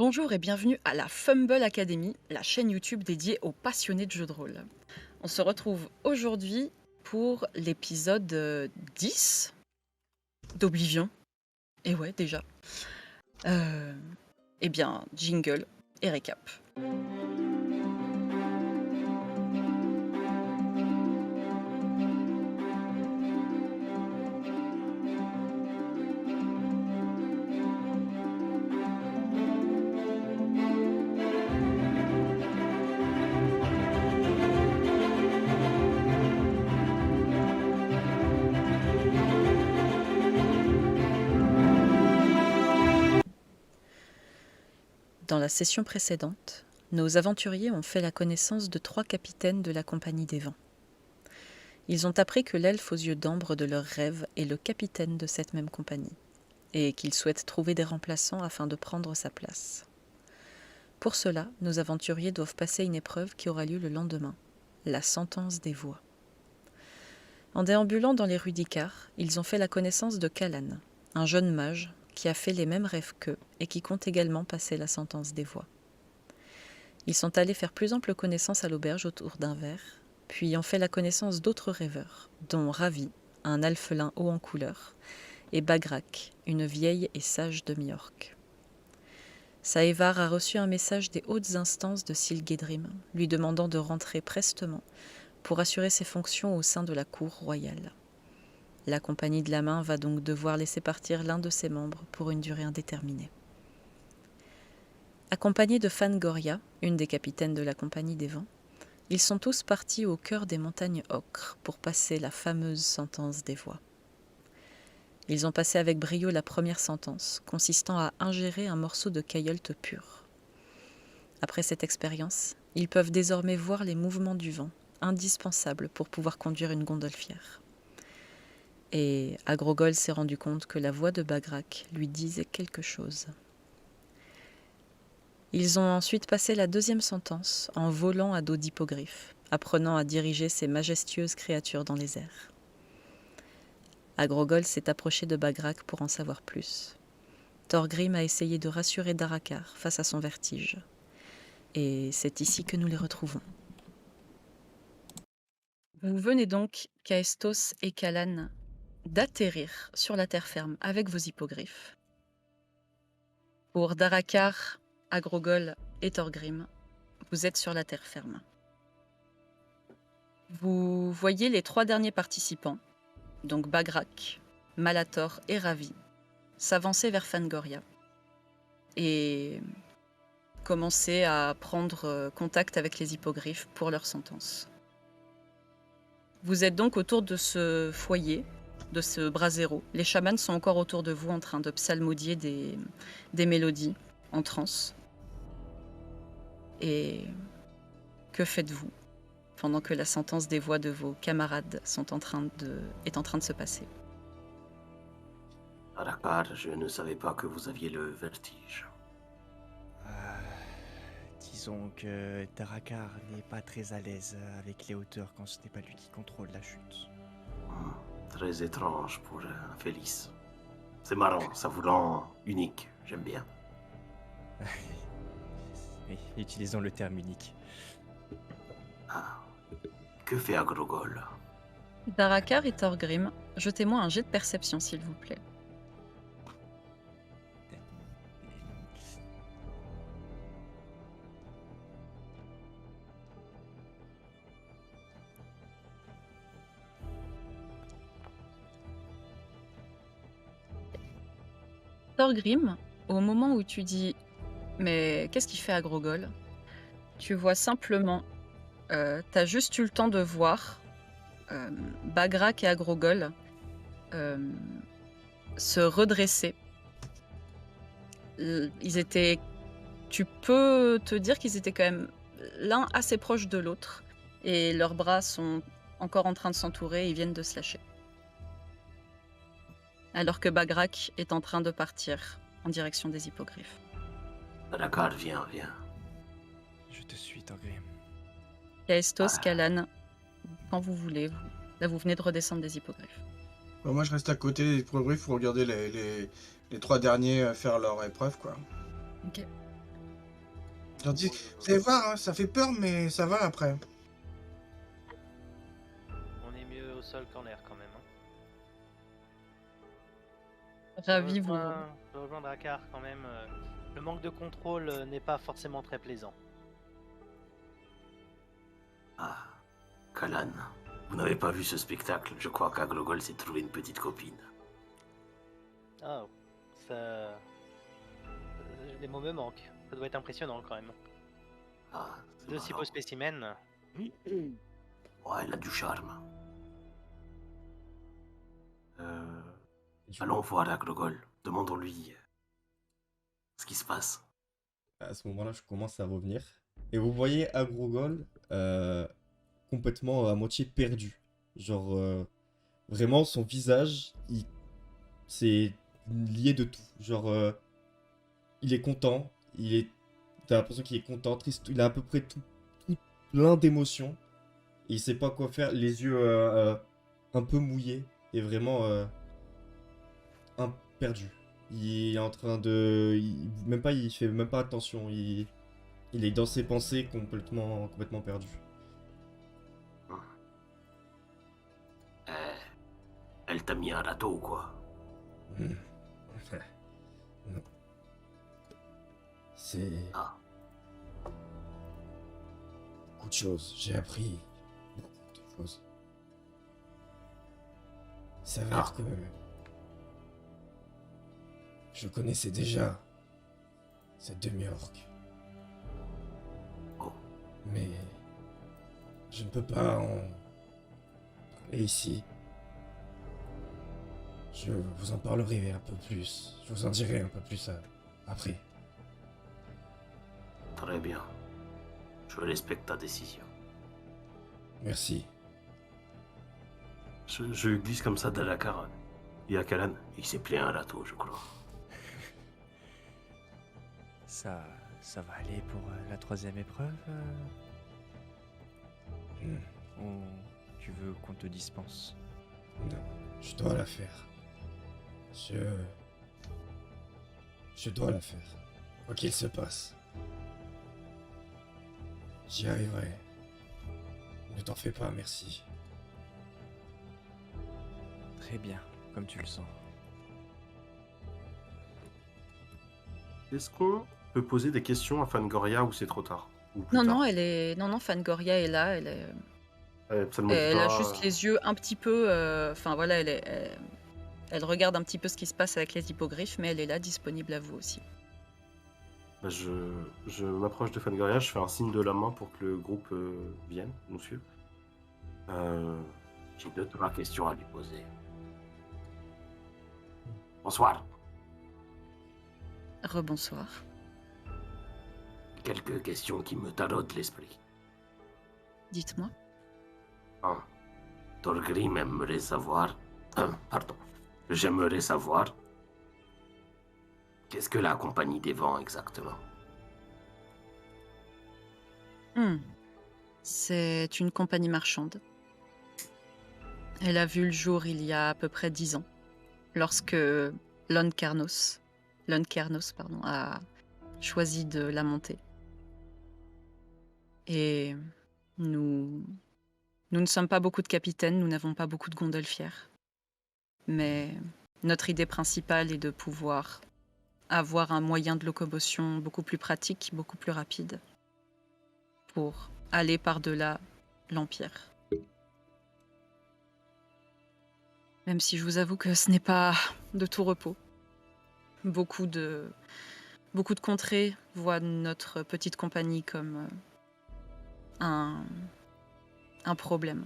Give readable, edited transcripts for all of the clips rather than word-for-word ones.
Bonjour et bienvenue à la Fumble Academy, la chaîne YouTube dédiée aux passionnés de jeux de rôle. On se retrouve aujourd'hui pour l'épisode 10 d'Oblivion. Et ouais, déjà. Eh bien, jingle et récap. Dans la session précédente, nos aventuriers ont fait la connaissance de 3 capitaines de la Compagnie des Vents. Ils ont appris que l'elfe aux yeux d'ambre de leurs rêves est le capitaine de cette même compagnie, et qu'ils souhaitent trouver des remplaçants afin de prendre sa place. Pour cela, nos aventuriers doivent passer une épreuve qui aura lieu le lendemain, la sentence des voix. En déambulant dans les rues d'Icar, ils ont fait la connaissance de Callan, un jeune mage qui a fait les mêmes rêves qu'eux et qui compte également passer la sentence des voix. Ils sont allés faire plus ample connaissance à l'auberge autour d'un verre, puis ont fait la connaissance d'autres rêveurs, dont Ravi, un alphelin haut en couleur, et Bagrak, une vieille et sage demi-orque. Saévar a reçu un message des hautes instances de Silgedrim, lui demandant de rentrer prestement pour assurer ses fonctions au sein de la cour royale. La Compagnie de la Main va donc devoir laisser partir l'un de ses membres pour une durée indéterminée. Accompagnés de Fangoria, une des capitaines de la Compagnie des Vents, ils sont tous partis au cœur des montagnes ocres pour passer la fameuse sentence des voix. Ils ont passé avec brio la première sentence, consistant à ingérer un morceau de caillolte pur. Après cette expérience, ils peuvent désormais voir les mouvements du vent, indispensables pour pouvoir conduire une gondolfière. Et Agrogol s'est rendu compte que la voix de Bagrak lui disait quelque chose. Ils ont ensuite passé la deuxième sentence en volant à dos d'hippogriffe, apprenant à diriger ces majestueuses créatures dans les airs. Agrogol s'est approché de Bagrak pour en savoir plus. Thorgrim a essayé de rassurer Darakar face à son vertige. Et c'est ici que nous les retrouvons. Vous venez donc, Kaestos et Callan, d'atterrir sur la terre ferme avec vos hippogriffes. Pour Darakar, Agrogol et Thorgrim, vous êtes sur la terre ferme. Vous voyez les 3 derniers participants, donc Bagrak, Malator et Ravi, s'avancer vers Fangoria et commencer à prendre contact avec les hippogriffes pour leur sentence. Vous êtes donc autour de ce foyer, de ce brasero. Les chamans sont encore autour de vous en train de psalmodier des mélodies en transe. Et que faites-vous pendant que la sentence des voix de vos camarades est en train de se passer? Arakar, je ne savais pas que vous aviez le vertige. Disons que Darakar n'est pas très à l'aise avec les hauteurs quand ce n'est pas lui qui contrôle la chute. Très étrange pour un Félix. C'est marrant, ça vous rend unique, j'aime bien. Oui, utilisons le terme unique. Que fait Agrogol? Darakar et Thorgrim, jetez-moi un jet de perception s'il vous plaît. Thorgrim, au moment où tu dis « Mais qu'est-ce qu'il fait Agrogol ?» Tu vois simplement, t'as juste eu le temps de voir Bagrak et Agrogol se redresser. Tu peux te dire qu'ils étaient quand même l'un assez proche de l'autre, et leurs bras sont encore en train de s'entourer et ils viennent de se lâcher. Alors que Bagrak est en train de partir en direction des hippogriffes. Arakar, viens. Je te suis, Thorgrim. Kaestos, Callan, quand vous voulez. Là, vous venez de redescendre des hippogriffes. Moi, je reste à côté des hippogriffes pour regarder les 3 derniers faire leur épreuve, quoi. Ok. J'en dis, Pour vous allez voir, hein, ça fait peur, mais ça va après. On est mieux au sol qu'en l'air quand même. Hein. Ravi vous. Je rejoins Drakkar quand même. Le manque de contrôle n'est pas forcément très plaisant. Ah, Kalan, vous n'avez pas vu ce spectacle. Je crois qu'Agrogol s'est trouvé une petite copine. Ah, ça... Les mots me manquent. Ça doit être impressionnant quand même. Ah, c'est De si beaux marrant. spécimens. Ouais, elle a du charme. Du coup, Allons voir Agrogol. Demandons-lui ce qui se passe. à ce moment-là, je commence à revenir. Et vous voyez Agrogol complètement à moitié perdu. Genre, vraiment, son visage, c'est lié de tout. Genre, il est content, t'as l'impression qu'il est content, triste, il a à peu près tout plein d'émotions. Et il sait pas quoi faire, les yeux un peu mouillés et vraiment perdu. Il est en train de, il fait même pas attention. Il est dans ses pensées complètement perdu. Elle t'a mis un râteau ou quoi? Non. C'est Ah, beaucoup de choses. J'ai appris beaucoup de choses. Il s'avère que je connaissais déjà cette demi-orque. Oh. Mais je ne peux pas en parler ici. Je vous en parlerai un peu plus. Je vous en dirai un peu plus après. très bien. Je respecte ta décision. Merci. Je glisse comme ça dans la caronne. Il y a Kalan, il s'est plié un râteau, je crois. Ça va aller pour la troisième épreuve Ou tu veux qu'on te dispense? Non, je dois la faire. Je dois la faire. Quoi qu'il se passe. J'y arriverai. Ne t'en fais pas, merci. Très bien, comme tu le sens. Est-ce qu'on peut poser des questions à Fangoria ou c'est trop tard? Ou plus Non, tard non, non, Fangoria est là. Ça ne me dit Elle a pas, juste les yeux un petit peu. Enfin voilà, elle regarde un petit peu ce qui se passe avec les hippogriffes, mais elle est là, disponible à vous aussi. Bah, je m'approche de Fangoria, je fais un signe de la main pour que le groupe vienne nous suivre. J'ai 2-3 questions à lui poser. Bonsoir. Rebonsoir. Quelques questions qui me taraudent l'esprit. Dites-moi. 1. Thorgrim aimerait savoir... pardon. J'aimerais savoir... Qu'est-ce que la Compagnie des Vents exactement? C'est une compagnie marchande. Elle a vu le jour il y a à peu près 10 ans, lorsque Lon Kernos, a choisi de la monter. Et nous ne sommes pas beaucoup de capitaines, nous n'avons pas beaucoup de gondolfières. Mais notre idée principale est de pouvoir avoir un moyen de locomotion beaucoup plus pratique, beaucoup plus rapide, pour aller par-delà l'Empire. Même si je vous avoue que ce n'est pas de tout repos. Beaucoup de contrées voient notre petite compagnie comme un problème.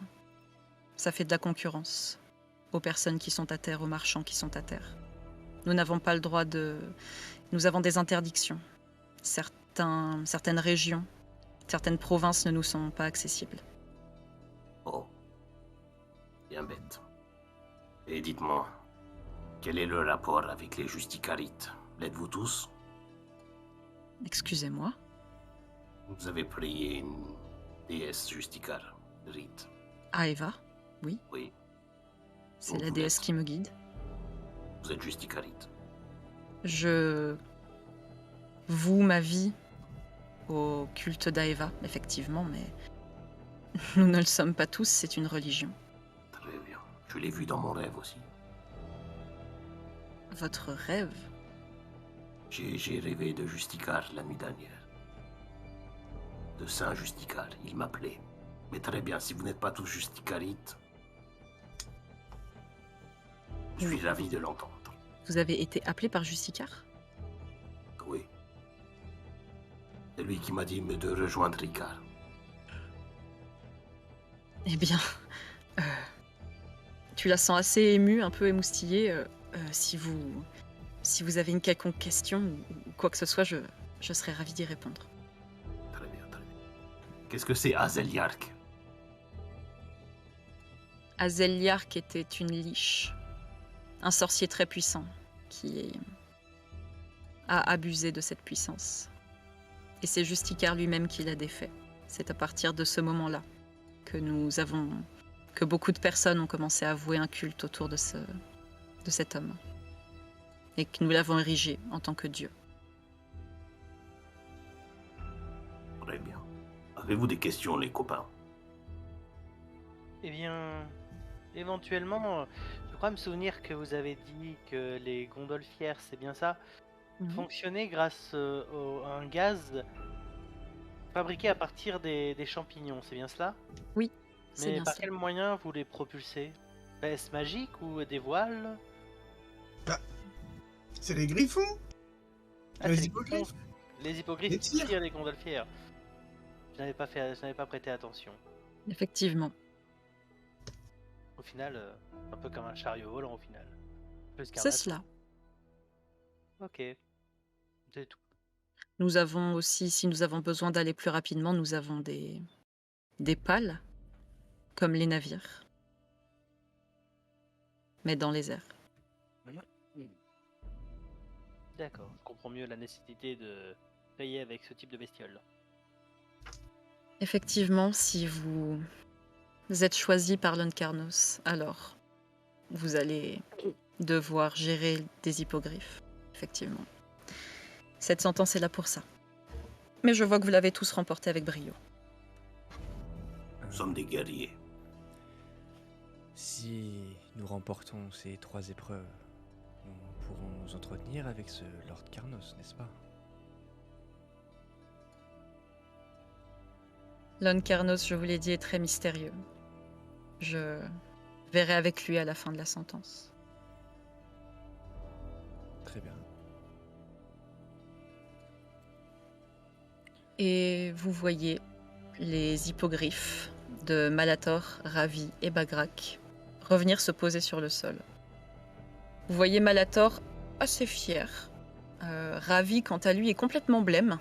Ça fait de la concurrence aux personnes qui sont à terre, aux marchands qui sont à terre. Nous n'avons pas le droit de... Nous avons des interdictions. Certaines régions, certaines provinces ne nous sont pas accessibles. Oh. Bien bête. Et dites-moi, quel est le rapport avec les Justicarites? L'êtes-vous tous? Excusez-moi. Vous avez prié une déesse Justicar, Rite. Aeva, oui. Oui, C'est Donc la vous déesse êtes- qui me guide. vous êtes Justicarite. Je voue ma vie au culte d'Aeva, effectivement, mais nous ne le sommes pas tous, c'est une religion. Très bien. Je l'ai vu dans mon rêve aussi. Votre rêve? J'ai rêvé de Justicar la nuit dernière. De Saint Justicar, il m'appelait. Mais très bien, si vous n'êtes pas tous Justicarites, je suis ravi de l'entendre. Vous avez été appelé par Justicar? Oui. C'est lui qui m'a dit de rejoindre Ricard. Eh bien, euh, tu la sens assez émue, un peu émoustillée. Si vous avez une quelconque question ou quoi que ce soit, je serais ravie d'y répondre. Très bien, très bien. Qu'est-ce que c'est Azeliark? Azeliark était une liche, un sorcier très puissant qui a abusé de cette puissance. Et c'est Justicar lui-même qui l'a défait. C'est à partir de ce moment-là que beaucoup de personnes ont commencé à vouer un culte autour de cet homme. Et que nous l'avons érigé en tant que dieu. Très bien. Avez-vous des questions, les copains? Eh bien, éventuellement, je crois me souvenir que vous avez dit que les gondolfières, c'est bien ça, fonctionnaient grâce à un gaz fabriqué à partir des champignons, c'est bien cela? Oui, c'est Mais bien par ça. quel moyen vous les propulsez? Est-ce magique ou des voiles? C'est les griffons. Ah, Les c'est hippogriffes. les hippogriffes Les qui tirs. tirent les gondolfières. Je n'avais pas prêté attention. Effectivement. Au final, un peu comme un chariot volant au final. Plus qu'un C'est bateau. cela. Ok, c'est tout. Nous avons aussi, si nous avons besoin d'aller plus rapidement, nous avons des pales, comme les navires, mais dans les airs. D'accord, je comprends mieux la nécessité de payer avec ce type de bestiole. Effectivement, si vous êtes choisi par l'Uncarnos, alors vous allez devoir gérer des hippogriffes. Effectivement. Cette sentence est là pour ça. Mais je vois que vous l'avez tous remporté avec brio. Nous sommes des guerriers. Si nous remportons ces 3 épreuves, nous pourrons nous entretenir avec ce Lord Carnos, n'est-ce pas? L'Uncarnos, je vous l'ai dit, est très mystérieux. Je verrai avec lui à la fin de la sentence. Très bien. Et vous voyez les hippogriffes de Malator, Ravi et Bagrak revenir se poser sur le sol. Vous voyez Malator assez fier. Ravi, quant à lui, est complètement blême.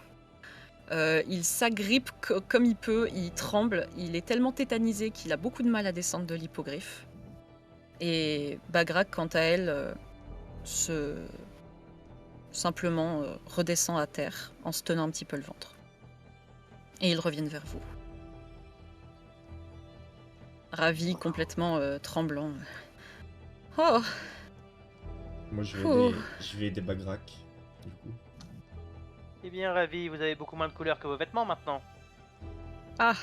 Il s'agrippe comme il peut, il tremble, il est tellement tétanisé qu'il a beaucoup de mal à descendre de l'hippogriffe. Et Bagrak, quant à elle, simplement redescend à terre en se tenant un petit peu le ventre. Et ils reviennent vers vous. Ravi, complètement tremblant. Oh, Moi, je vais aider Bagrak, du coup. Eh bien, Ravi, vous avez beaucoup moins de couleurs que vos vêtements maintenant. ah,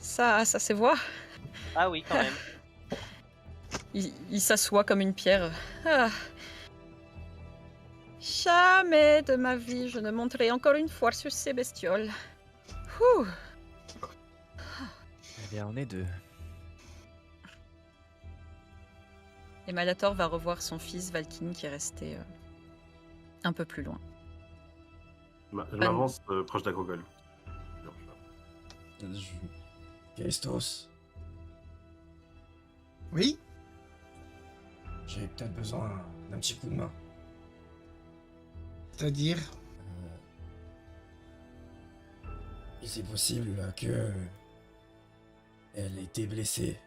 ça se voit. Ah oui, quand même. Il s'assoit comme une pierre. Ah. Jamais de ma vie je ne monterai encore une fois sur ces bestioles. Ouh. Eh bien, on est 2. Et Malator va revoir son fils Valkyne qui est resté un peu plus loin. Je m'avance proche d'Agrogol. Kestos, Oui. j'ai peut-être besoin d'un petit coup de main. C'est-à-dire. Il est possible que elle ait été blessée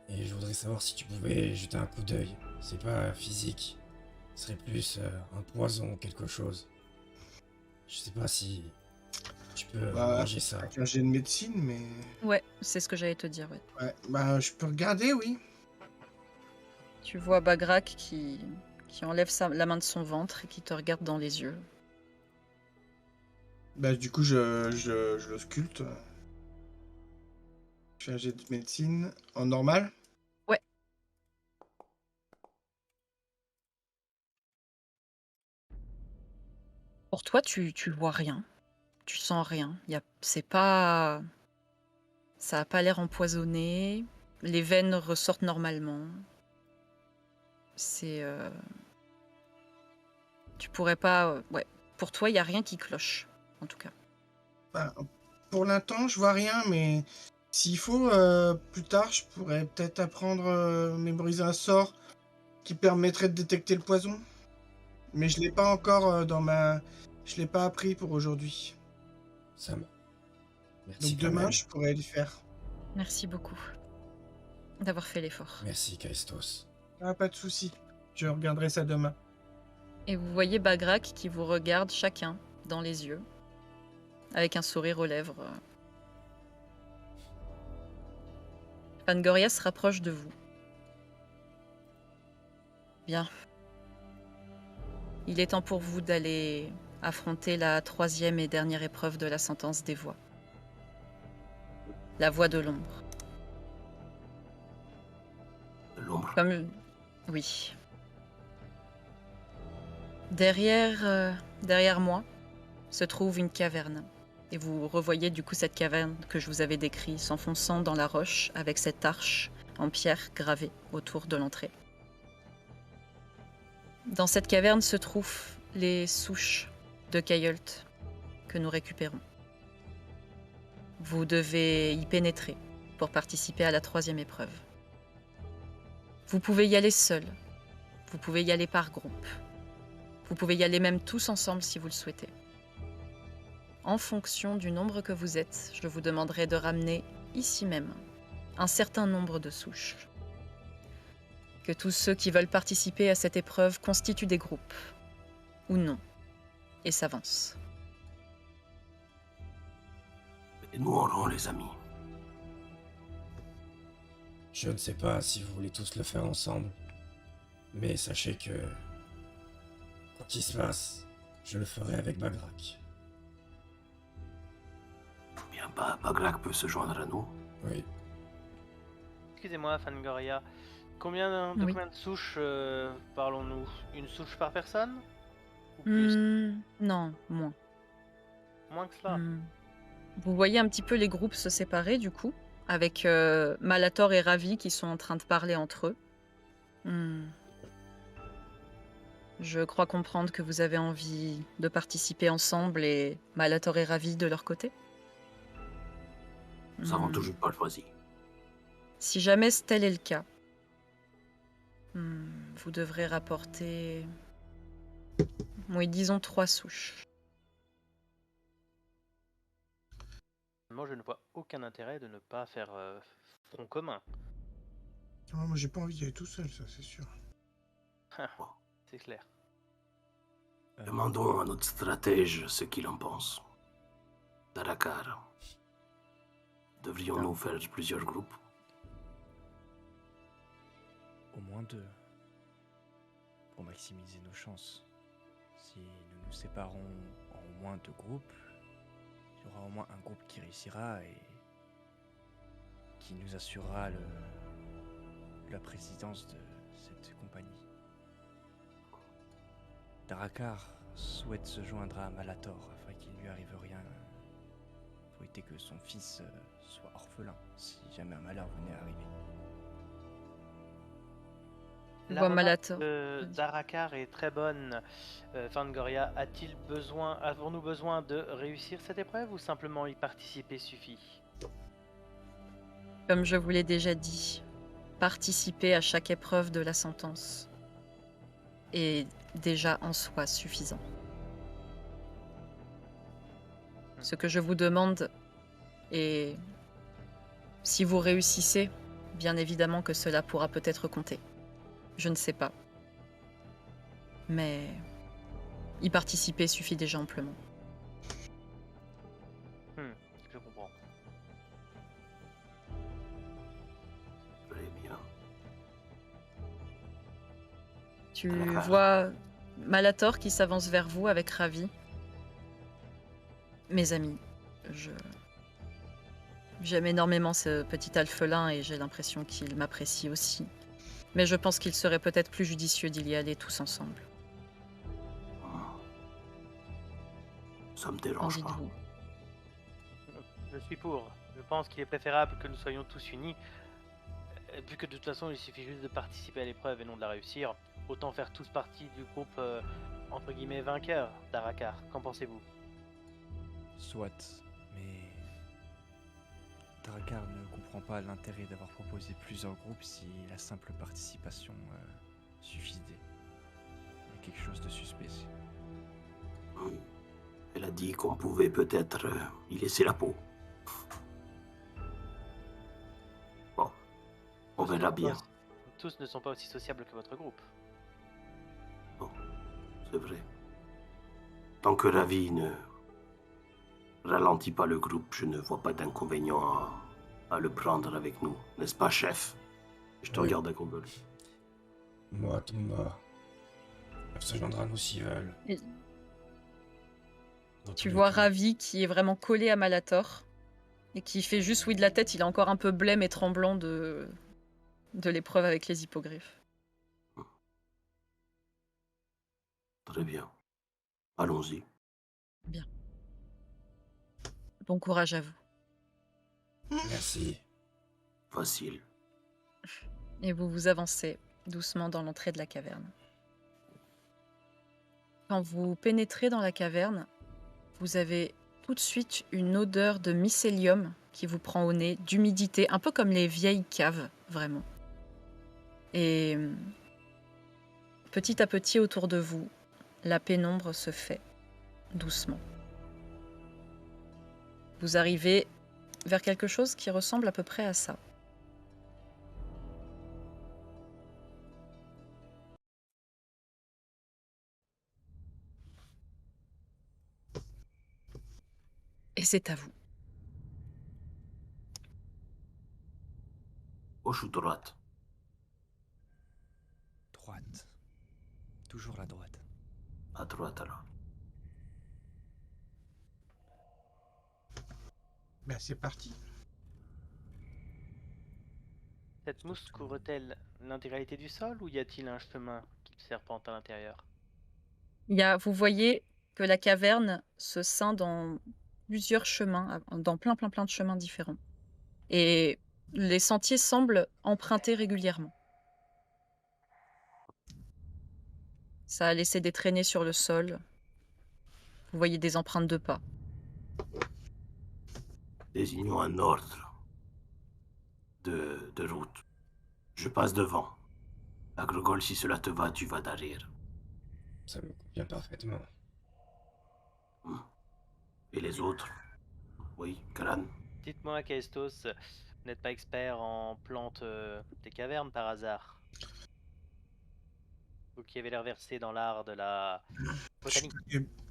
et je voudrais savoir si tu pouvais jeter un coup d'œil. C'est pas physique, ce serait plus un poison ou quelque chose. Je sais pas si tu peux manger ça. Avec un jet de médecine, mais. Ouais, c'est ce que j'allais te dire. Ouais. Ouais, bah je peux regarder, oui. Tu vois Bagrak qui enlève la main de son ventre et qui te regarde dans les yeux. Bah, du coup, je le sculpte. Je fais un jet de médecine en normal. Ouais. Pour toi, tu vois rien. Tu sens rien. C'est pas... Ça a pas l'air empoisonné. Les veines ressortent normalement. C'est... Tu pourrais pas... Ouais. Pour toi, il y a rien qui cloche, en tout cas. Bah, pour l'instant, je vois rien, mais s'il faut, plus tard, je pourrais peut-être apprendre, mémoriser un sort qui permettrait de détecter le poison. Mais je l'ai pas encore dans ma... Je l'ai pas appris pour aujourd'hui. Ça me... Merci Donc quand demain, même. je pourrais le faire. Merci beaucoup d'avoir fait l'effort. Merci, Kaestos. Ah, pas de souci. Je regarderai ça demain. Et vous voyez Bagrak qui vous regarde chacun dans les yeux, avec un sourire aux lèvres. Fangoria se rapproche de vous. Bien. Il est temps pour vous d'aller affronter la 3e et dernière épreuve de la sentence des voix. La voix de l'ombre. L'ombre. Comme... Oui. Derrière moi se trouve une caverne. Et vous revoyez du coup cette caverne que je vous avais décrite s'enfonçant dans la roche avec cette arche en pierre gravée autour de l'entrée. Dans cette caverne se trouvent les souches de Kayult que nous récupérons. Vous devez y pénétrer pour participer à la 3e épreuve. Vous pouvez y aller seul, vous pouvez y aller par groupe, vous pouvez y aller même tous ensemble si vous le souhaitez. En fonction du nombre que vous êtes, je vous demanderai de ramener ici même un certain nombre de souches. Que tous ceux qui veulent participer à cette épreuve constituent des groupes, ou non, et s'avancent. Et nous aurons les amis. Je ne sais pas si vous voulez tous le faire ensemble, mais sachez que quand il se passe, je le ferai avec Bagrak. Bien, Bagrak peut se joindre à nous. Oui. Excusez-moi, Fangoria. Combien de Oui. souches parlons-nous? Une souche par personne? Ou plus? Non, moins. Moins que cela? Vous voyez un petit peu les groupes se séparer du coup, avec Malator et Ravi qui sont en train de parler entre eux. Je crois comprendre que vous avez envie de participer ensemble et Malator et Ravi de leur côté. Nous avons toujours pas choisi. Si jamais tel est le cas, vous devrez rapporter, oui, disons 3 souches. Moi, je ne vois aucun intérêt de ne pas faire front commun. Non, moi, j'ai pas envie d'y aller tout seul, ça, c'est sûr. C'est clair. Demandons à notre stratège ce qu'il en pense. Darakar. Devrions-nous faire plusieurs groupes? Au moins 2. Pour maximiser nos chances. Si nous nous séparons en au moins 2 groupes, il y aura au moins un groupe qui réussira et qui nous assurera la présidence de cette compagnie. Darakar souhaite se joindre à Malator afin qu'il ne lui arrive rien pour éviter que son fils soit orphelin si jamais un malheur venait à arriver. On La voit remarque Malator. de Darakar est très bonne. Fangoria, avons-nous besoin de réussir cette épreuve ou simplement y participer suffit? Comme je vous l'ai déjà dit, participer à chaque épreuve de la sentence est déjà en soi suffisant. Ce que je vous demande est, si vous réussissez, bien évidemment que cela pourra peut-être compter. Je ne sais pas. Mais y participer suffit déjà amplement. Je comprends. Très bien. Tu Darakar. vois Malator qui s'avance vers vous avec Ravi. Mes amis, je... j'aime énormément ce petit alphelin et j'ai l'impression qu'il m'apprécie aussi. Mais je pense qu'il serait peut-être plus judicieux d'y aller tous ensemble. Ça me Qu'en dérange pas. dites-vous? Je suis pour. Je pense qu'il est préférable que nous soyons tous unis. Vu que de toute façon il suffit juste de participer à l'épreuve et non de la réussir, autant faire tous partie du groupe entre guillemets vainqueur d'Arakar. Qu'en pensez-vous? Soit, mais Drakkar ne comprend pas l'intérêt d'avoir proposé plusieurs groupes si la simple participation suffisait. Il y a quelque chose de suspect. Elle a dit qu'on pouvait peut-être y laisser la peau. Bon, on verra bien. Tous ne sont pas aussi sociables que votre groupe. Bon, c'est vrai. Tant que Ravi ne ralentit pas le groupe, je ne vois pas d'inconvénient à le prendre avec nous. N'est-ce pas, chef? Je te Oui. regarde à Google. Moi, Tomba. On se joindra à nous s'ils veulent. Et Dans tu tous les vois cas. Ravi qui est vraiment collé à Malator et qui fait juste oui de la tête. Il est encore un peu blême et tremblant de l'épreuve avec les hippogriffes. Très bien. Allons-y. Bien. Bon courage à vous. Merci. Facile. Et vous vous avancez doucement dans l'entrée de la caverne. Quand vous pénétrez dans la caverne, vous avez tout de suite une odeur de mycélium qui vous prend au nez, d'humidité, un peu comme les vieilles caves, vraiment. Et petit à petit autour de vous, la pénombre se fait doucement. Vous arrivez vers quelque chose qui ressemble à peu près à ça. Et c'est à vous. Gauche ou droite? Droite. Toujours la droite. À droite alors. Ben, c'est parti. Cette mousse couvre-t-elle l'intégralité du sol ou y a-t-il un chemin qui serpente à l'intérieur? Vous voyez que la caverne se scinde en plusieurs chemins, dans plein de chemins différents. Et les sentiers semblent empruntés régulièrement. Ça a laissé des traînées sur le sol. Vous voyez des empreintes de pas. Désignons un ordre de route. Je passe devant. Agrogol, si cela te va, tu vas derrière. Ça me convient parfaitement. Et les autres? Oui, Karan? Dites-moi, Kaestos, vous n'êtes pas expert en plantes des cavernes par hasard? Vous qui avez l'air versé dans l'art de la botanique.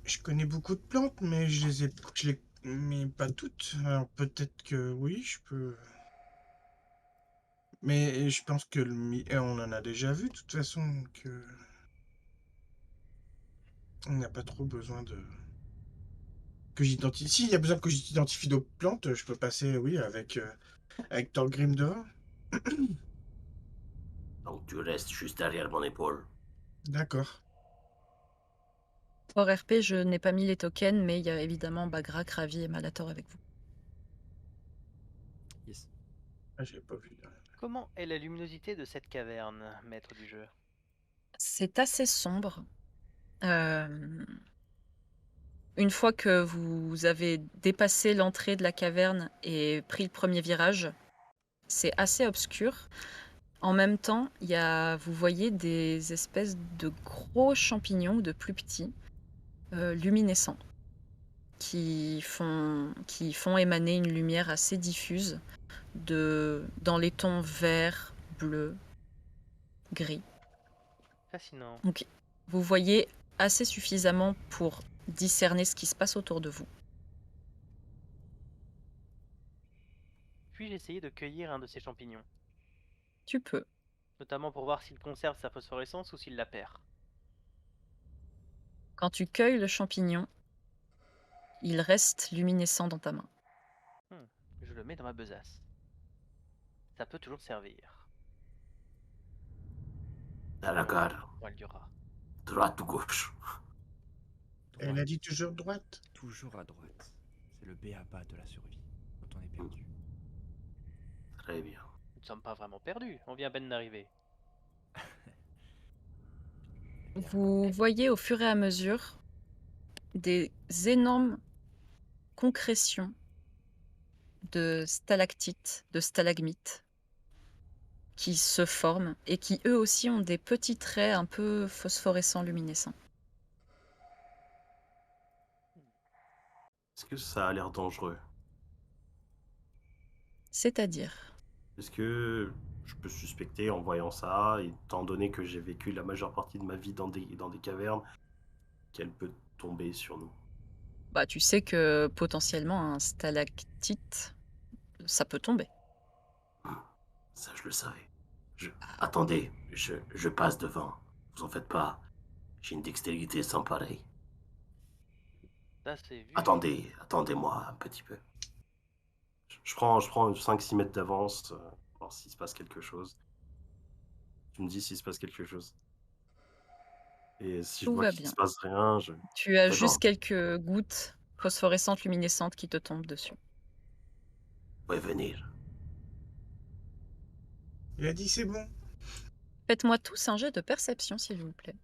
Je connais beaucoup de plantes, mais je les mais pas toutes. Alors peut-être que oui, je peux. Mais je pense que on en a déjà vu de toute façon que on n'a pas trop besoin de que j'identifie. S'il y a besoin que j'identifie d'autres plantes, je peux passer, oui, avec Thorgrim devant. Donc tu restes juste derrière mon épaule. D'accord. Hors RP, je n'ai pas mis les tokens, mais il y a évidemment Bagra, Kravi et Malator avec vous. Yes. Ah, j'avais pas vu. Comment est la luminosité de cette caverne, maître du jeu? C'est assez sombre. Une fois que vous avez dépassé l'entrée de la caverne et pris le premier virage, c'est assez obscur. En même temps, vous voyez des espèces de gros champignons, de plus petits, luminescents, qui font émaner une lumière assez diffuse dans les tons vert, bleu, gris. Fascinant. Donc, vous voyez assez suffisamment pour discerner ce qui se passe autour de vous. Puis-je essayer de cueillir un de ces champignons, Tu peux. notamment pour voir s'il conserve sa phosphorescence ou s'il la perd? Quand tu cueilles le champignon, il reste luminescent dans ta main. Je le mets dans ma besace. Ça peut toujours servir. Darakar, Quand elle durera. droite ou gauche? Elle a dit toujours droite. Toujours à droite. C'est le b.a.-ba de la survie quand on est perdu. Très bien. Nous ne sommes pas vraiment perdus. On vient à peine d'arriver. Eh bien, Vous voyez au fur et à mesure des énormes concrétions de stalactites, de stalagmites qui se forment et qui eux aussi ont des petits traits un peu phosphorescents luminescents. Est-ce que ça a l'air dangereux? C'est-à-dire, Est-ce que je peux suspecter en voyant ça, étant donné que j'ai vécu la majeure partie de ma vie dans des cavernes, qu'elle peut tomber sur nous? bah, tu sais que potentiellement un stalactite, ça peut tomber. Ça, je le savais. Attendez, je passe devant. Vous en faites pas. J'ai une dextérité sans pareil. Ça, c'est vu. Attendez-moi un petit peu. Je prends 5-6 mètres d'avance, voir s'il se passe quelque chose. Tu me dis s'il se passe quelque chose. Et si je Tout vois va qu'il bien. se passe rien, je... Tu as C'est juste bon. quelques gouttes phosphorescentes luminescentes qui te tombent dessus. Vous pouvez venir. Il a dit c'est bon. Faites-moi tous un jet de perception, s'il vous plaît.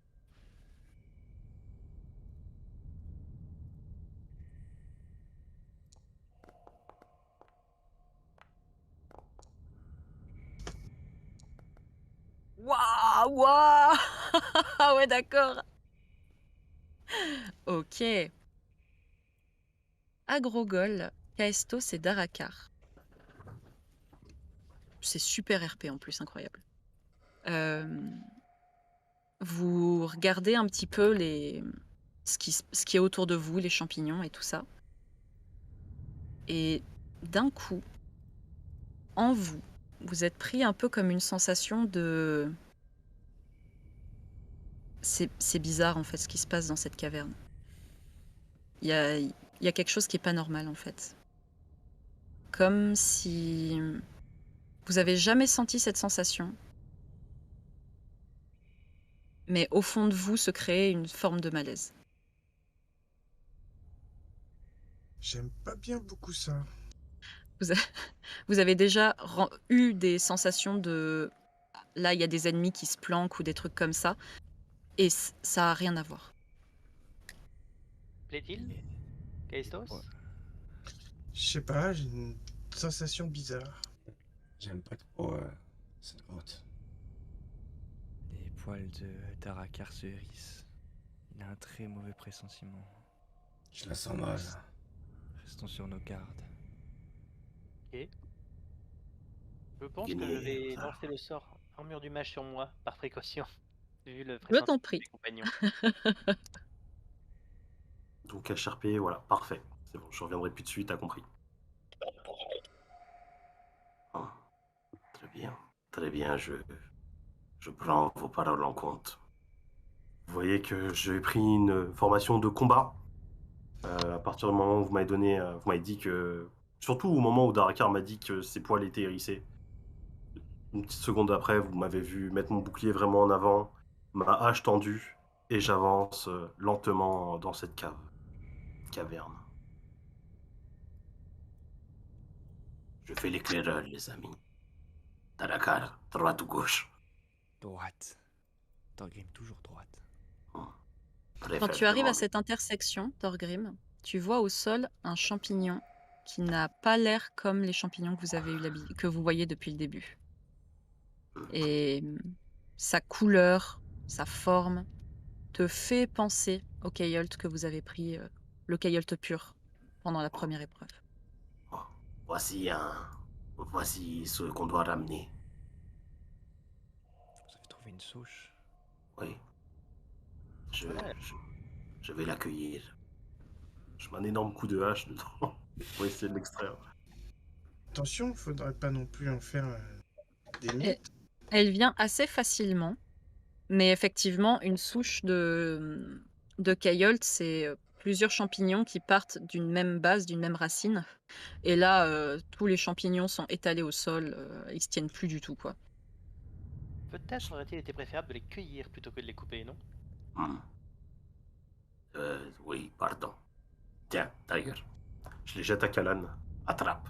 Waouh, waouh. Ah ouais, d'accord. Ok. Agrogol, Kaestos et Darakar. C'est super RP en plus, incroyable. Vous regardez un petit peu ce qui est autour de vous, les champignons et tout ça. Et d'un coup, en vous, vous êtes pris un peu comme une sensation de... C'est bizarre en fait ce qui se passe dans cette caverne. Il y a quelque chose qui est pas normal en fait. Comme si vous avez jamais senti cette sensation, mais au fond de vous se crée une forme de malaise. J'aime pas bien beaucoup ça. Vous avez déjà eu des sensations de... Là, il y a des ennemis qui se planquent ou des trucs comme ça, et ça a rien à voir. Plaît-il Kaistos Ouais. Je sais pas, j'ai une sensation bizarre. J'aime pas trop cette grotte. Les poils de Darakar se hérissent. Il a un très mauvais pressentiment. Je la sens mal. Restons sur nos gardes. Je pense que je vais lancer le sort armure du mage sur moi, par précaution, vu le Je t'en pressentiment de prie. mes compagnons. Donc HRP, voilà, parfait. C'est bon, je reviendrai plus dessus, t'as compris. Ah, très bien, je prends vos paroles en compte. Vous voyez que j'ai pris une formation de combat. À partir du moment où vous m'avez dit que... Surtout au moment où Darakar m'a dit que ses poils étaient hérissés. Une petite seconde après, vous m'avez vu mettre mon bouclier vraiment en avant, ma hache tendue, et j'avance lentement dans cette caverne. Je fais l'éclaireur, les amis. Darakar, droite ou gauche? Droite. Thorgrim, toujours droite. Quand tu arrives à cette intersection, Thorgrim, tu vois au sol un champignon qui n'a pas l'air comme les champignons que vous avez que vous voyez depuis le début. Et sa couleur, sa forme, te fait penser au Kayolt que vous avez pris, le Kayolt pur, pendant la première épreuve. Voici ce qu'on doit ramener. Vous avez trouvé une souche. Oui. Ouais. Je vais l'accueillir. Je mets un énorme coup de hache dedans pour essayer de l'extraire. Attention, faudrait pas non plus en faire des miettes. Elle vient assez facilement, mais effectivement, une souche de Kayolt, c'est plusieurs champignons qui partent d'une même base, d'une même racine. Et là, tous les champignons sont étalés au sol, ils se tiennent plus du tout, quoi. Peut-être aurait-il été préférable de les cueillir plutôt que de les couper, non? Oui, pardon. Tiens, Tiger. Je les jette à Kalan. Attrape.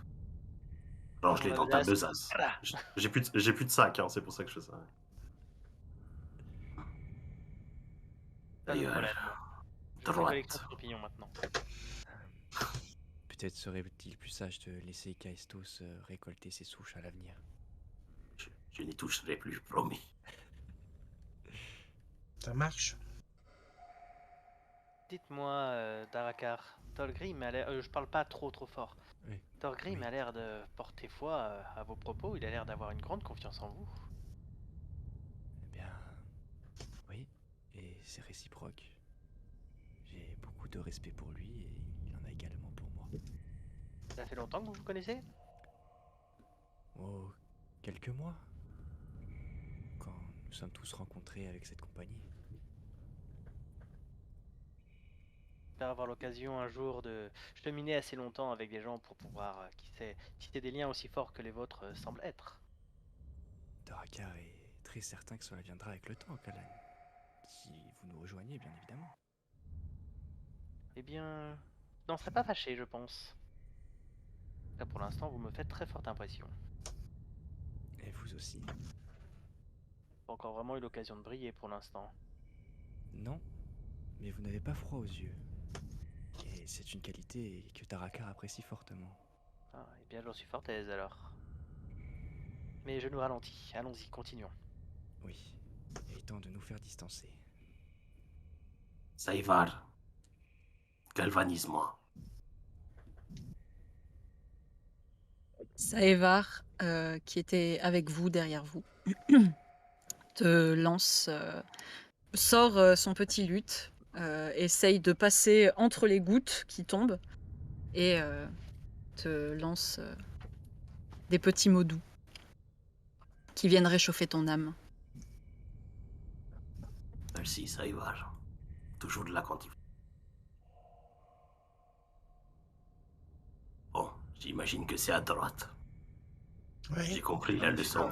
Range-les dans ta besace. Voilà. J'ai plus de sac, hein, c'est pour ça que je fais ça. Pas de D'ailleurs, problème. Je fais droite. collection de champignons maintenant. Peut-être serait-il plus sage de laisser Kaestos récolter ses souches à l'avenir. Je n'y toucherai plus, promis. Ça marche. Dites-moi, Darakar, Tolgrim a l'air... je parle pas trop fort. Oui. Tolgrim Oui. a l'air de porter foi à vos propos, il a l'air d'avoir une grande confiance en vous. Eh bien, oui, et c'est réciproque. J'ai beaucoup de respect pour lui et il en a également pour moi. Ça fait longtemps que vous vous connaissez? Oh, quelques mois. Quand nous sommes tous rencontrés avec cette compagnie. J'espère avoir l'occasion un jour de cheminer assez longtemps avec des gens pour pouvoir, qui sait, tisser des liens aussi forts que les vôtres semblent être. Darakar est très certain que cela viendra avec le temps, Kalan. Si vous nous rejoignez, bien évidemment. Eh bien, je n'en serais pas fâché, je pense. Là, pour l'instant, vous me faites très forte impression. Et vous aussi. Pas encore vraiment eu l'occasion de briller pour l'instant. Non, mais vous n'avez pas froid aux yeux. Et c'est une qualité que Darakar apprécie fortement. Ah, eh bien, j'en suis fort aise alors. Mais je nous ralentis. Allons-y, continuons. Oui, il est temps de nous faire distancer. Saïvar, galvanise-moi. Saévar, qui était avec vous, derrière vous, te lance, sort son petit luth, essaye de passer entre les gouttes qui tombent et te lance des petits mots doux qui viennent réchauffer ton âme. Merci, Saïvar. Toujours de la quantité. Bon, j'imagine que c'est à droite. J'ai Oui. compris la leçon.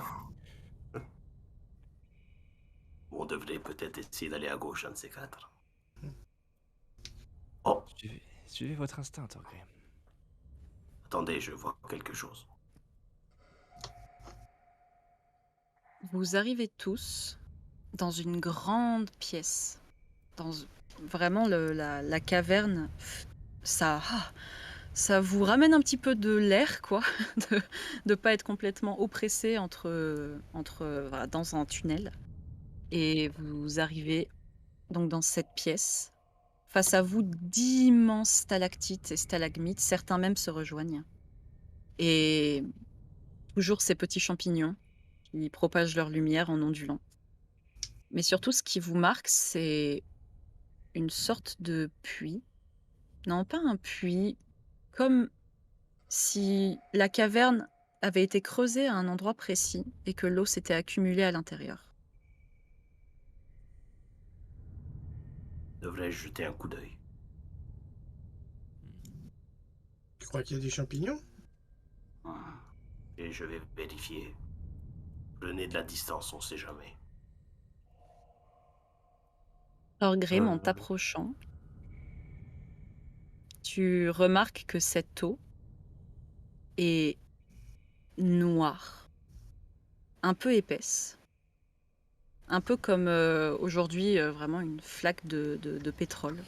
On devrait peut-être essayer d'aller à gauche, un de ces quatre. Oh, Suivez votre instinct, Thorgrim. attendez, je vois quelque chose. Vous arrivez tous dans une grande pièce. Dans vraiment la caverne, ça vous ramène un petit peu de l'air, quoi, de pas être complètement oppressé voilà, dans un tunnel. Et vous arrivez donc dans cette pièce. Face à vous, d'immenses stalactites et stalagmites, certains même se rejoignent. Et toujours ces petits champignons qui propagent leur lumière en ondulant. Mais surtout, ce qui vous marque, c'est une sorte de puits. Non, pas un puits, comme si la caverne avait été creusée à un endroit précis et que l'eau s'était accumulée à l'intérieur. Devrais-je jeter un coup d'œil? Tu crois qu'il y a des champignons? Et je vais vérifier. Prenez de la distance, on sait jamais. Thorgrim, en t'approchant, tu remarques que cette eau est noire, un peu épaisse, un peu comme aujourd'hui vraiment une flaque de pétrole,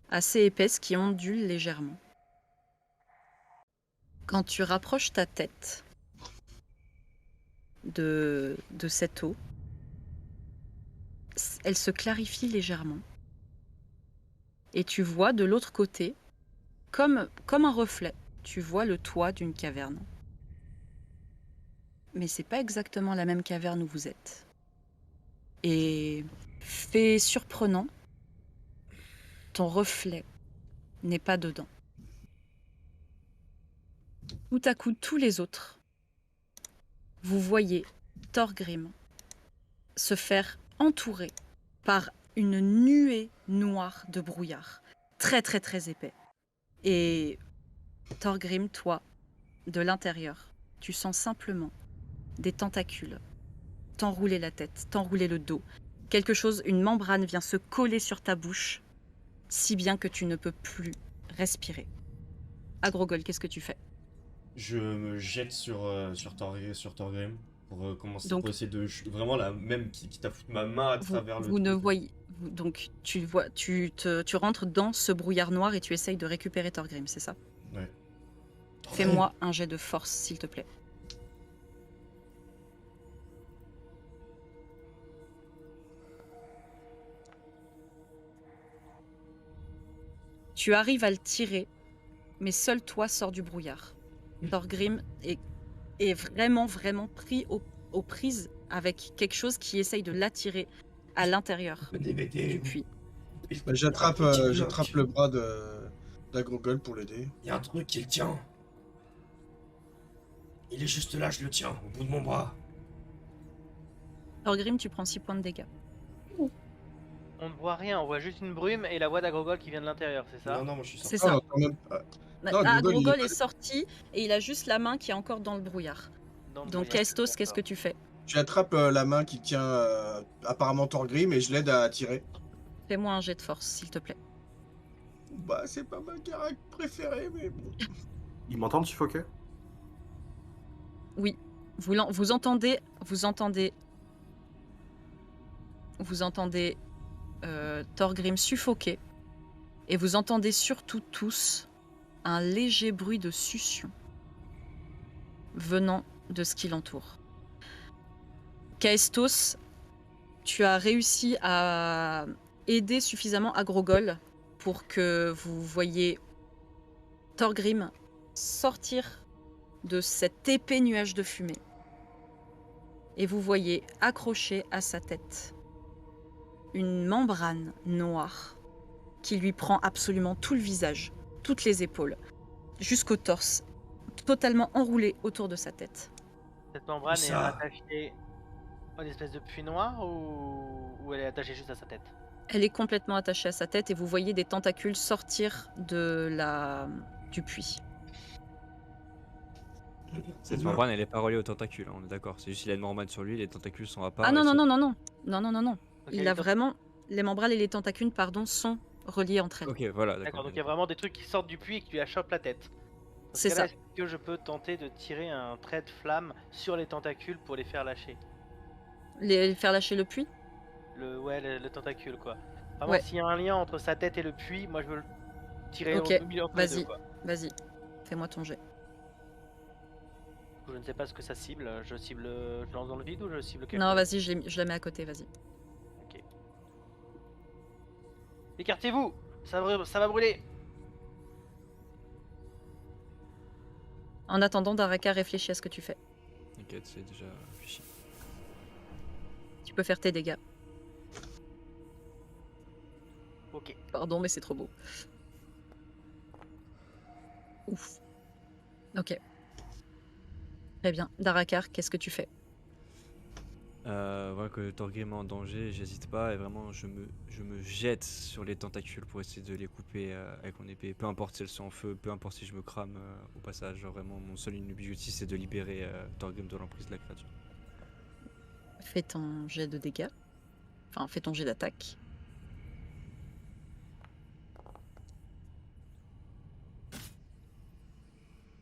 assez épaisse qui ondule légèrement. Quand tu rapproches ta tête de cette eau, elle se clarifie légèrement. Et tu vois de l'autre côté, comme un reflet, tu vois le toit d'une caverne. Mais c'est pas exactement la même caverne où vous êtes. Et fait surprenant, ton reflet n'est pas dedans. Tout à coup, tous les autres, vous voyez Thorgrim se faire entourer par une nuée noire de brouillard, très très très épais. Et Thorgrim, toi, de l'intérieur, tu sens simplement des tentacules t'enrouler la tête, t'enrouler le dos. Quelque chose, une membrane vient se coller sur ta bouche, si bien que tu ne peux plus respirer. Agrogol, qu'est-ce que tu fais? Je me jette sur Thorgrim pour commencer, Donc- pour essayer de vraiment la même qui t'a foutu ma main à travers le Vous ne truc. voyez... Donc, tu rentres dans ce brouillard noir et tu essayes de récupérer Thorgrim, c'est ça? Ouais. Fais-moi un jet de force, s'il te plaît. Tu arrives à le tirer, mais seul toi sors du brouillard. Thorgrim est vraiment, vraiment pris aux prises avec quelque chose qui essaye de l'attirer à l'intérieur du puits. Bah, j'attrape le bras d'Agrogol pour l'aider. Il y a un truc qui le tient. Il est juste là, je le tiens, au bout de mon bras. Thorgrim, tu prends 6 points de dégâts. On ne voit rien, on voit juste une brume et la voix d'Agrogol qui vient de l'intérieur, c'est ça? Non, non, moi je suis sorti. C'est ça. Quand même pas. Non, Agrogol, Agrogol il est est sorti et il a juste la main qui est encore dans le brouillard. Dans le Donc, brouillard. Estos, qu'est-ce que tu fais? J'attrape la main qui tient apparemment Thorgrim et je l'aide à tirer. Fais-moi un jet de force, s'il te plaît. Bah, c'est pas ma caractère préférée, mais bon. Ils m'entendent suffoquer? Oui. Vous entendez Thorgrim suffoquer et vous entendez surtout tous un léger bruit de succion venant de ce qui l'entoure. Kaestos, tu as réussi à aider suffisamment Agrogol pour que vous voyiez Thorgrim sortir de cet épais nuage de fumée. Et vous voyez accroché à sa tête une membrane noire qui lui prend absolument tout le visage, toutes les épaules, jusqu'au torse, totalement enroulé autour de sa tête. Cette membrane est Ça. attachée à une espèce de puits noir ou elle est attachée juste à sa tête? Elle est complètement attachée à sa tête et vous voyez des tentacules sortir du puits. Cette membrane, elle est pas reliée aux tentacules, hein, on est d'accord. C'est juste qu'il a une membrane sur lui, les tentacules sont à part. Ah non, et non, ça- non, non, non, non, non, non, non. Ok, Il a donc- vraiment... Les membranes et les tentacules, pardon, sont reliés entre elles. Ok, voilà, D'accord, d'accord. donc il y a vraiment des trucs qui sortent du puits et qui lui achoppent la tête. Dans ce C'est cas-là, ça. est-ce que je peux tenter de tirer un trait de flamme sur les tentacules pour les faire lâcher? Faire lâcher le puits? Le tentacule quoi. Vraiment, Ouais. s'il y a un lien entre sa tête et le puits, moi je veux le tirer Ok, au milieu entre les vas-y. deux quoi. Vas-y, fais-moi ton jet. Je ne sais pas ce que ça cible. Je lance dans le vide ou je cible quelque Non, chose? vas-y, je la mets à côté, vas-y. Ok. Écartez-vous, ça va brûler. En attendant, Daraka réfléchit à ce que tu fais. T'inquiète, c'est déjà réfléchi. Tu peux faire tes dégâts. Ok. Pardon, mais c'est trop beau. Ouf. Ok. Très bien. Darakar, qu'est-ce que tu fais? Voilà que Thorgrim est en danger, j'hésite pas et vraiment je me jette sur les tentacules pour essayer de les couper avec mon épée. Peu importe si elles sont en feu, peu importe si je me crame au passage. Genre vraiment mon seul objectif c'est de libérer Thorgrim de l'emprise de la créature. Fais ton jet de dégâts. Enfin, fais ton jet d'attaque.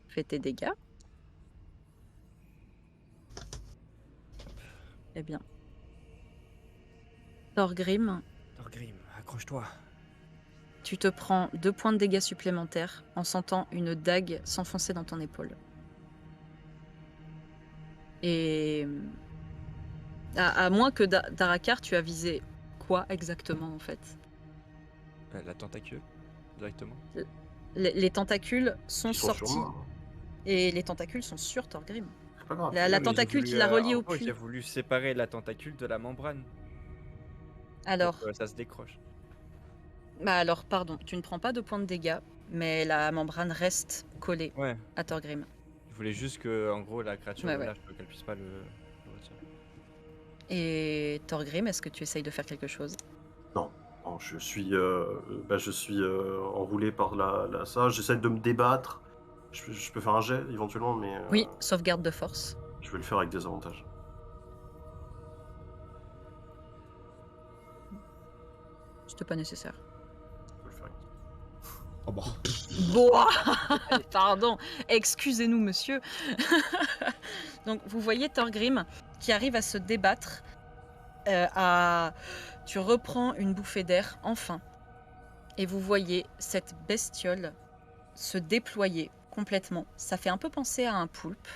Fais tes dégâts. Eh bien. Thorgrim, Thorgrim, accroche-toi. tu te prends 2 points de dégâts supplémentaires en sentant une dague s'enfoncer dans ton épaule. Et à moins que Darakar, tu as visé quoi exactement en fait? La tentacule, directement. Les tentacules sont Ils sont sur sortis moi. et les tentacules sont sur Thorgrim. C'est pas grave. La Ouais, mais j'ai tentacule voulu, qui l'a relié en au gros, puits. J'ai voulu séparer la tentacule de la membrane. Alors, Pour que ça se décroche. alors, pardon, tu ne prends pas de points de dégâts, mais la membrane reste collée Ouais, à Thorgrim. je voulais juste que en gros la créature Ouais, le ouais. lâche, qu'elle puisse pas le retirer. Et Thorgrim, est-ce que tu essayes de faire quelque chose? Non, je suis, enroulé par ça. J'essaie de me débattre. Je peux faire un jet éventuellement, mais Oui, sauvegarde de force. je vais le faire avec des avantages. C'était pas nécessaire. Je peux le faire avec... Oh bah. Boah Pardon, excusez-nous, monsieur. Donc, vous voyez Thorgrim qui arrive à se débattre. Tu reprends une bouffée d'air, enfin. Et vous voyez cette bestiole se déployer complètement. Ça fait un peu penser à un poulpe.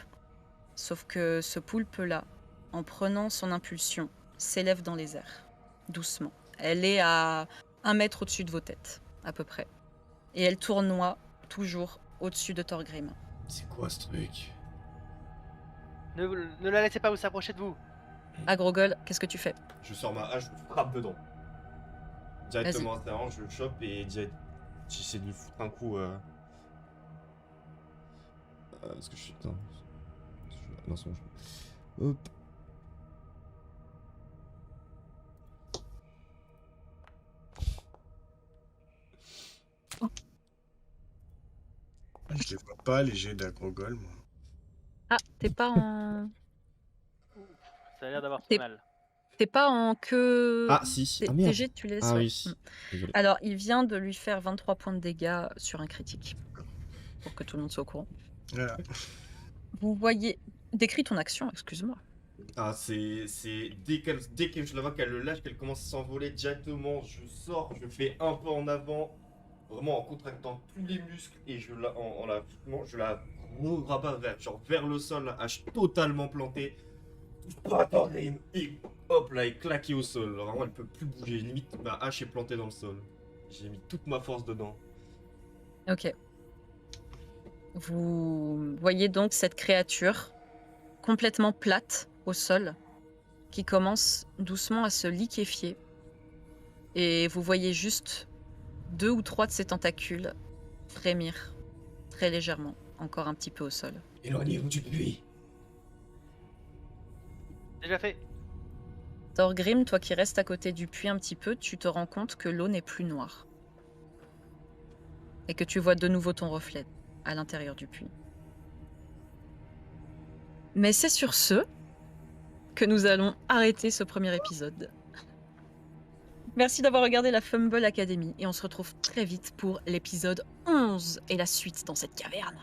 Sauf que ce poulpe-là, en prenant son impulsion, s'élève dans les airs, doucement. Elle est à 1 mètre au-dessus de vos têtes, à peu près. Et elle tournoie toujours au-dessus de Thorgrim. C'est quoi ce truc? Ne la laissez pas vous s'approcher de vous. Agrogol, qu'est-ce que tu fais? Je sors ma hache, je le frappe dedans. Directement à sa hanche, je le chope et j'essaie de lui foutre un coup. Parce que je suis. Non, c'est bon. Hop. Je les vois pas, les jets d'Agrogol, moi. Ah, t'es pas en... Ça a l'air d'avoir T'es- fait mal. T'es pas en que... Ah, si. Ah, Tes merde. jets, tu les laisses, Ah ouais. oui. Désolé. Alors, il vient de lui faire 23 points de dégâts sur un critique. Pour que tout le monde soit au courant. Voilà. Vous voyez... Décris ton action, excuse-moi. Ah, c'est dès que je la vois qu'elle le lâche, qu'elle commence à s'envoler directement, je sors, je fais un pas en avant, vraiment en contractant tous les muscles et je la rabat vers le sol, la hache totalement plantée. Pas Thorgrim, et hop là, elle est claquée au sol. Vraiment, elle peut plus bouger. Limite, ma hache est plantée dans le sol. J'ai mis toute ma force dedans. Ok. Vous voyez donc cette créature complètement plate au sol qui commence doucement à se liquéfier. Et vous voyez juste 2 ou 3 de ses tentacules frémir très légèrement, encore un petit peu au sol. Éloignez-vous du puits. Déjà fait. Thorgrim, toi qui restes à côté du puits un petit peu, tu te rends compte que l'eau n'est plus noire. Et que tu vois de nouveau ton reflet à l'intérieur du puits. Mais c'est sur ce que nous allons arrêter ce premier épisode. Merci d'avoir regardé la Fumble Academy et on se retrouve très vite pour l'épisode 11 et la suite dans cette caverne.